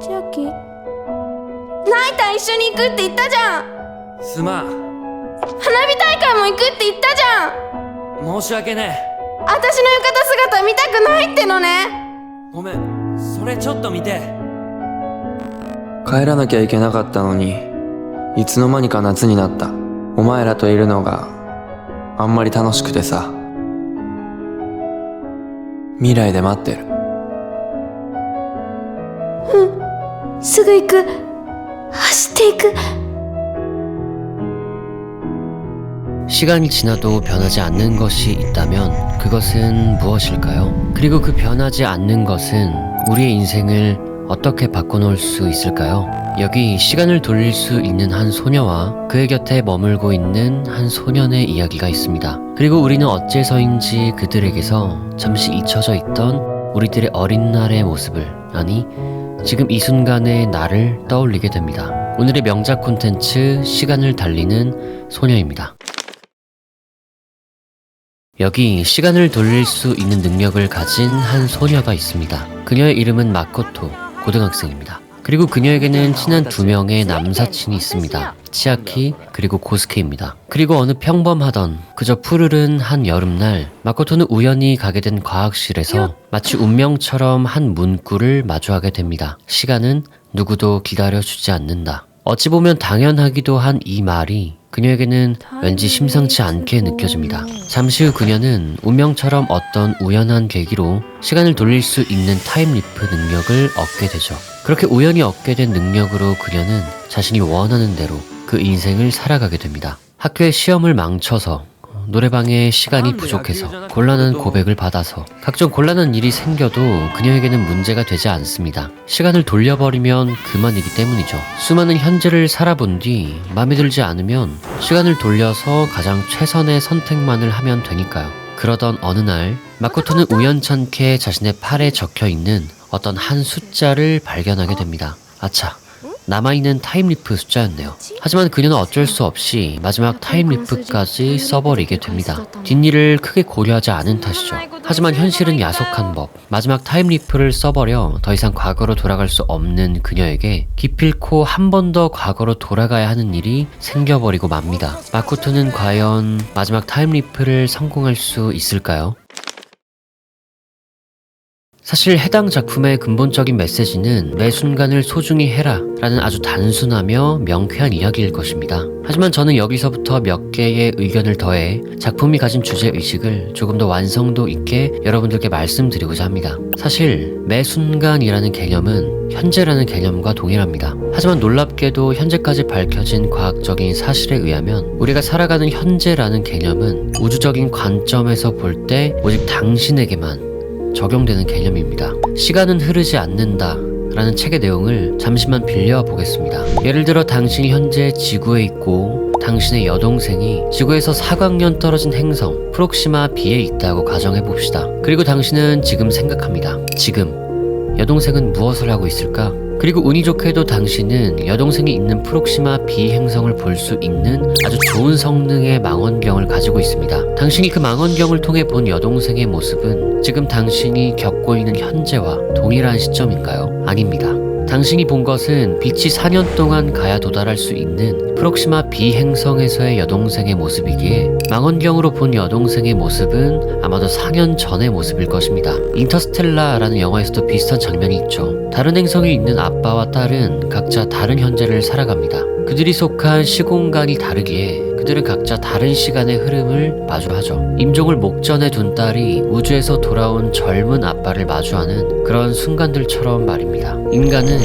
千秋、ナイター一緒に行くって言ったじゃん。すまん。花火大会も行くって言ったじゃん。申し訳ねえ。私の浴衣姿見たくないってのね。ごめん、それちょっと見て。帰らなきゃいけなかったのに、いつの間にか夏になった。お前らといるのがあんまり楽しくてさ。未来で待ってる。すぐ行く。走っていく。 시간이 지나도 변하지 않는 것이 있다면 그것은 무엇일까요? 그리고 그 변하지 않는 것은 우리의 인생을 어떻게 바꿔놓을 수 있을까요? 여기 시간을 돌릴 수 있는 한 소녀와 그의 곁에 머물고 있는 한 소년의 이야기가 있습니다. 그리고 우리는 어째서인지 그들에게서 잠시 잊혀져 있던 우리들의 어린 날의 모습을, 아니 지금 이 순간의 나를 떠올리게 됩니다. 오늘의 명작 콘텐츠 시간을 달리는 소녀입니다. 여기 시간을 돌릴 수 있는 능력을 가진 한 소녀가 있습니다. 그녀의 이름은 마코토, 고등학생입니다. 그리고 그녀에게는 친한 두 명의 남사친이 있습니다. 치아키 그리고 고스케입니다. 그리고 어느 평범하던 그저 푸르른 한 여름날, 마코토는 우연히 가게 된 과학실에서 마치 운명처럼 한 문구를 마주하게 됩니다. 시간은 누구도 기다려주지 않는다. 어찌 보면 당연하기도 한 이 말이 그녀에게는 왠지 심상치 않게 느껴집니다. 잠시 후 그녀는 운명처럼 어떤 우연한 계기로 시간을 돌릴 수 있는 타임리프 능력을 얻게 되죠. 그렇게 우연히 얻게 된 능력으로 그녀는 자신이 원하는 대로 그 인생을 살아가게 됩니다. 학교의 시험을 망쳐서, 노래방에 시간이 부족해서, 곤란한 고백을 받아서, 각종 곤란한 일이 생겨도 그녀에게는 문제가 되지 않습니다. 시간을 돌려버리면 그만이기 때문이죠. 수많은 현재를 살아본 뒤 마음에 들지 않으면 시간을 돌려서 가장 최선의 선택만을 하면 되니까요. 그러던 어느 날, 마코토는 우연찮게 자신의 팔에 적혀있는 어떤 한 숫자를 발견하게 됩니다. 아차, 남아있는 타임리프 숫자였네요. 하지만 그녀는 어쩔 수 없이 마지막 타임리프까지 써버리게 됩니다. 뒷일을 크게 고려하지 않은 탓이죠. 하지만 현실은 야속한 법. 마지막 타임리프를 써버려 더 이상 과거로 돌아갈 수 없는 그녀에게 기필코 한 번 더 과거로 돌아가야 하는 일이 생겨버리고 맙니다. 마코토는 과연 마지막 타임리프를 성공할 수 있을까요? 사실 해당 작품의 근본적인 메시지는 매 순간을 소중히 해라 라는 아주 단순하며 명쾌한 이야기일 것입니다. 하지만 저는 여기서부터 몇 개의 의견을 더해 작품이 가진 주제의식을 조금 더 완성도 있게 여러분들께 말씀드리고자 합니다. 사실 매 순간이라는 개념은 현재라는 개념과 동일합니다. 하지만 놀랍게도 현재까지 밝혀진 과학적인 사실에 의하면 우리가 살아가는 현재라는 개념은 우주적인 관점에서 볼 때 오직 당신에게만 적용되는 개념입니다. 시간은 흐르지 않는다 라는 책의 내용을 잠시만 빌려보겠습니다. 예를 들어 당신이 현재 지구에 있고 당신의 여동생이 지구에서 4광년 떨어진 행성 프록시마 B에 있다고 가정해봅시다. 그리고 당신은 지금 생각합니다. 지금 여동생은 무엇을 하고 있을까? 그리고 운이 좋게도 당신은 여동생이 있는 프록시마 B 행성을 볼 수 있는 아주 좋은 성능의 망원경을 가지고 있습니다. 당신이 그 망원경을 통해 본 여동생의 모습은 지금 당신이 겪고 있는 현재와 동일한 시점인가요? 아닙니다. 당신이 본 것은 빛이 4년 동안 가야 도달할 수 있는 프록시마 B 행성에서의 여동생의 모습이기에 망원경으로 본 여동생의 모습은 아마도 4년 전의 모습일 것입니다. 인터스텔라라는 영화에서도 비슷한 장면이 있죠. 다른 행성에 있는 아빠와 딸은 각자 다른 현재를 살아갑니다. 그들이 속한 시공간이 다르기에 그들은 각자 다른 시간의 흐름을 마주하죠. 임종을 목전에 둔 딸이 우주에서 돌아온 젊은 아빠를 마주하는 그런 순간들처럼 말입니다. 인간은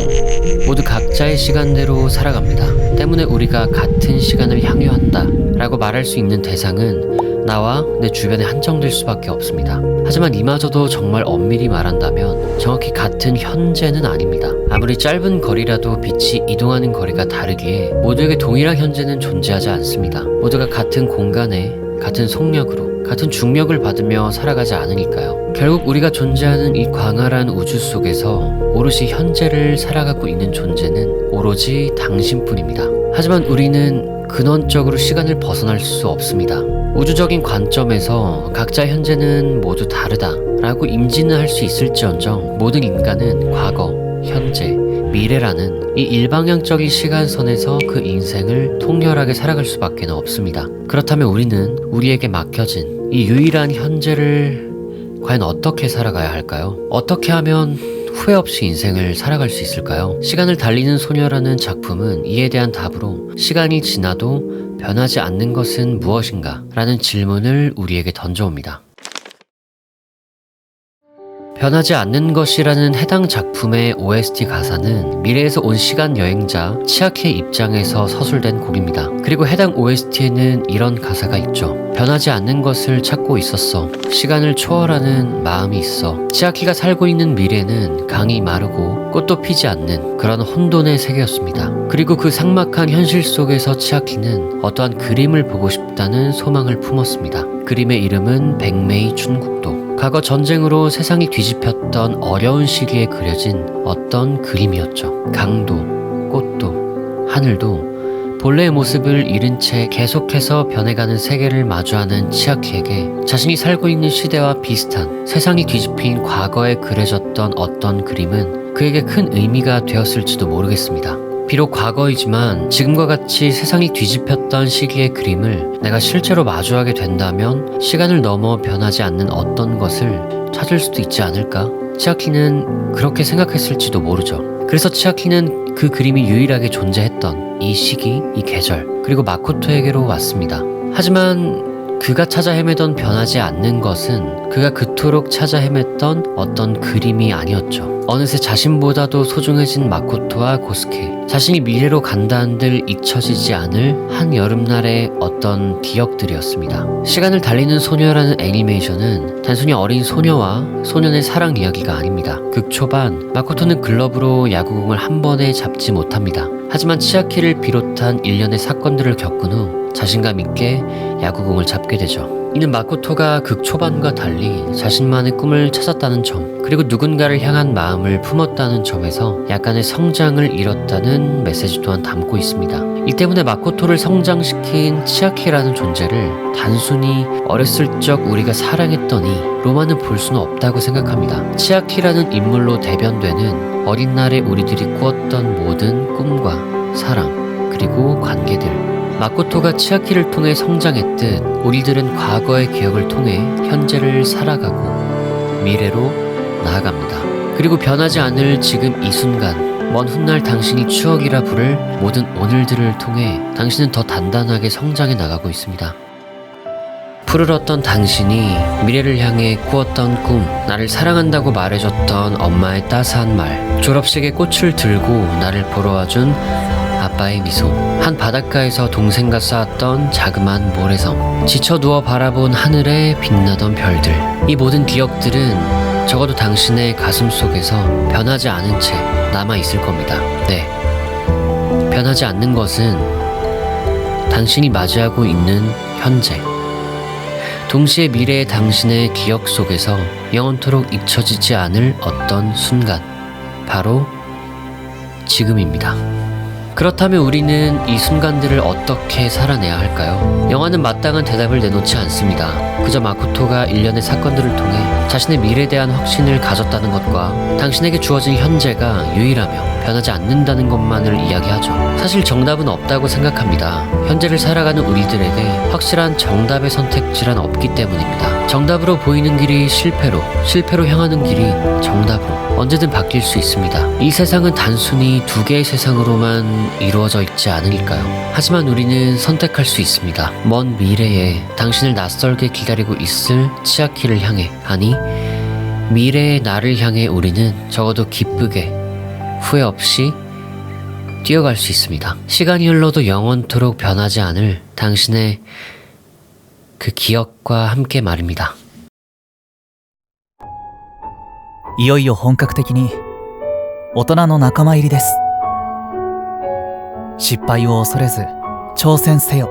모두 각자의 시간대로 살아갑니다. 때문에 우리가 같은 시간을 향유한다 라고 말할 수 있는 대상은 나와 내 주변에 한정될 수밖에 없습니다. 하지만 이마저도 정말 엄밀히 말한다면 정확히 같은 현재는 아닙니다. 아무리 짧은 거리라도 빛이 이동하는 거리가 다르기에 모두에게 동일한 현재는 존재하지 않습니다. 모두가 같은 공간에 같은 속력으로 같은 중력을 받으며 살아가지 않으니까요. 결국 우리가 존재하는 이 광활한 우주 속에서 오롯이 현재를 살아가고 있는 존재는 오로지 당신뿐입니다. 하지만 우리는 근원적으로 시간을 벗어날 수 없습니다. 우주적인 관점에서 각자의 현재는 모두 다르다 라고 임진을 할 수 있을지언정 모든 인간은 과거, 현재, 미래라는 이 일방향적인 시간선에서 그 인생을 통렬하게 살아갈 수밖에 없습니다. 그렇다면 우리는 우리에게 맡겨진 이 유일한 현재를 과연 어떻게 살아가야 할까요? 어떻게 하면 후회 없이 인생을 살아갈 수 있을까요? 시간을 달리는 소녀라는 작품은 이에 대한 답으로 시간이 지나도 변하지 않는 것은 무엇인가? 라는 질문을 우리에게 던져옵니다. 변하지 않는 것이라는 해당 작품의 OST 가사는 미래에서 온 시간 여행자 치아키의 입장에서 서술된 곡입니다. 그리고 해당 OST에는 이런 가사가 있죠. 변하지 않는 것을 찾고 있었어. 시간을 초월하는 마음이 있어. 치아키가 살고 있는 미래는 강이 마르고 꽃도 피지 않는 그런 혼돈의 세계였습니다. 그리고 그 삭막한 현실 속에서 치아키는 어떠한 그림을 보고 싶다는 소망을 품었습니다. 그림의 이름은 백메이 춘국도. 과거 전쟁으로 세상이 뒤집혔던 어려운 시기에 그려진 어떤 그림이었죠. 강도, 꽃도, 하늘도 본래의 모습을 잃은 채 계속해서 변해가는 세계를 마주하는 치아키에게 자신이 살고 있는 시대와 비슷한 세상이 뒤집힌 과거에 그려졌던 어떤 그림은 그에게 큰 의미가 되었을지도 모르겠습니다. 비록 과거이지만 지금과 같이 세상이 뒤집혔던 시기의 그림을 내가 실제로 마주하게 된다면 시간을 넘어 변하지 않는 어떤 것을 찾을 수도 있지 않을까? 치아키는 그렇게 생각했을지도 모르죠. 그래서 치아키는 그 그림이 유일하게 존재했던 이 시기, 이 계절, 그리고 마코토에게로 왔습니다. 하지만 그가 찾아 헤매던 변하지 않는 것은 그가 그토록 찾아 헤맸던 어떤 그림이 아니었죠. 어느새 자신보다도 소중해진 마코토와 고스케, 자신이 미래로 간다 한들 잊혀지지 않을 한 여름날의 어떤 기억들이었습니다. 시간을 달리는 소녀라는 애니메이션은 단순히 어린 소녀와 소년의 사랑 이야기가 아닙니다. 극 초반 마코토는 글러브로 야구공을 한 번에 잡지 못합니다. 하지만 치아키를 비롯한 일련의 사건들을 겪은 후 자신감 있게 야구공을 잡게 되죠. 이는 마코토가 극 초반과 달리 자신만의 꿈을 찾았다는 점, 그리고 누군가를 향한 마음을 품었다는 점에서 약간의 성장을 이뤘다는 메시지 또한 담고 있습니다. 이 때문에 마코토를 성장시킨 치아키라는 존재를 단순히 어렸을 적 우리가 사랑했더니 로만은 볼 수는 없다고 생각합니다. 치아키라는 인물로 대변되는 어린 날에 우리들이 꾸었던 모든 꿈과 사랑, 그리고 관계들, 마코토가 치아키를 통해 성장했듯 우리들은 과거의 기억을 통해 현재를 살아가고 미래로 나아갑니다. 그리고 변하지 않을 지금 이 순간, 먼 훗날 당신이 추억이라 부를 모든 오늘들을 통해 당신은 더 단단하게 성장해 나가고 있습니다. 푸르렀던 당신이 미래를 향해 꾸었던 꿈, 나를 사랑한다고 말해줬던 엄마의 따스한 말, 졸업식에 꽃을 들고 나를 보러 와준 아빠의 미소, 한 바닷가에서 동생과 쌓았던 자그마한 모래성, 지쳐 누워 바라본 하늘에 빛나던 별들, 이 모든 기억들은 적어도 당신의 가슴 속에서 변하지 않은 채 남아있을 겁니다. 네, 변하지 않는 것은 당신이 맞이하고 있는 현재, 동시에 미래의 당신의 기억 속에서 영원토록 잊혀지지 않을 어떤 순간, 바로 지금입니다. 그렇다면 우리는 이 순간들을 어떻게 살아내야 할까요? 영화는 마땅한 대답을 내놓지 않습니다. 그저 마코토가 일련의 사건들을 통해 자신의 미래에 대한 확신을 가졌다는 것과 당신에게 주어진 현재가 유일하며 변하지 않는다는 것만을 이야기하죠. 사실 정답은 없다고 생각합니다. 현재를 살아가는 우리들에게 확실한 정답의 선택지란 없기 때문입니다. 정답으로 보이는 길이 실패로, 실패로 향하는 길이 정답으로 언제든 바뀔 수 있습니다. 이 세상은 단순히 두 개의 세상으로만 이루어져 있지 않으니까요. 하지만 우리는 선택할 수 있습니다. 먼 미래에 당신을 낯설게 기다리고 있을 치아키를 향해, 아니 미래의 나를 향해 우리는 적어도 기쁘게 후회 없이 뛰어갈 수 있습니다. 시간이 흘러도 영원토록 변하지 않을 당신의 그 기억과 함께 말입니다. いよいよ本格的に大人の仲間入りです。失敗を恐れず挑戦せよ。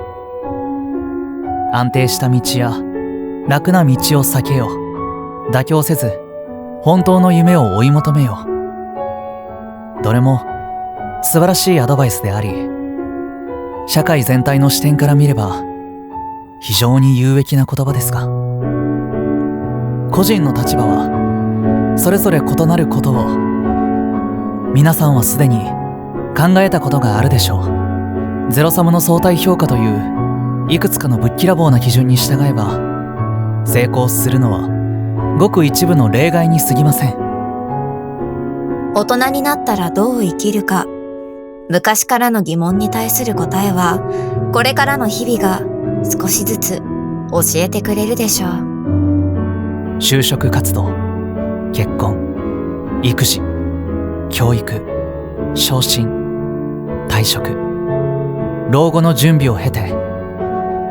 安定した道や楽な道を避けよ。妥協せず本当の夢を追い求めよ。どれも素晴らしいアドバイスであり、社会全体の視点から見れば非常に有益な言葉ですが、個人の立場はそれぞれ異なることを皆さんはすでに考えたことがあるでしょう。ゼロサムの相対評価といういくつかのぶっきらぼうな基準に従えば、成功するのはごく一部の例外に過ぎません。大人になったらどう生きるか。昔からの疑問に対する答えは、これからの日々が少しずつ教えてくれるでしょう。就職活動、結婚、育児、教育、昇進、退職、老後の準備を経て、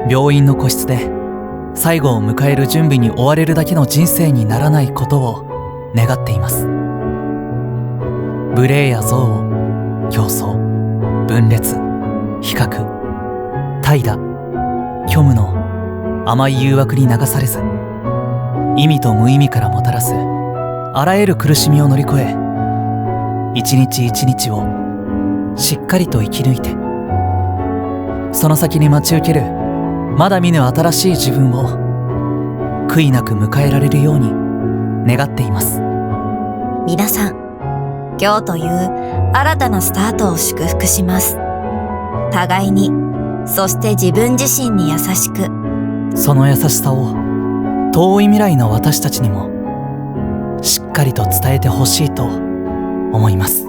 病院の個室で最後を迎える準備に追われるだけの人生にならないことを願っています。無礼や憎悪、競争、分裂、比較、怠惰、虚無の甘い誘惑に流されず、意味と無意味からもたらすあらゆる苦しみを乗り越え、一日一日をしっかりと生き抜いて、その先に待ち受けるまだ見ぬ新しい自分を悔いなく迎えられるように願っています。皆さん、今日という新たなスタートを祝福します。互いに、そして自分自身に優しく。その優しさを遠い未来の私たちにもしっかりと伝えてほしいと思います。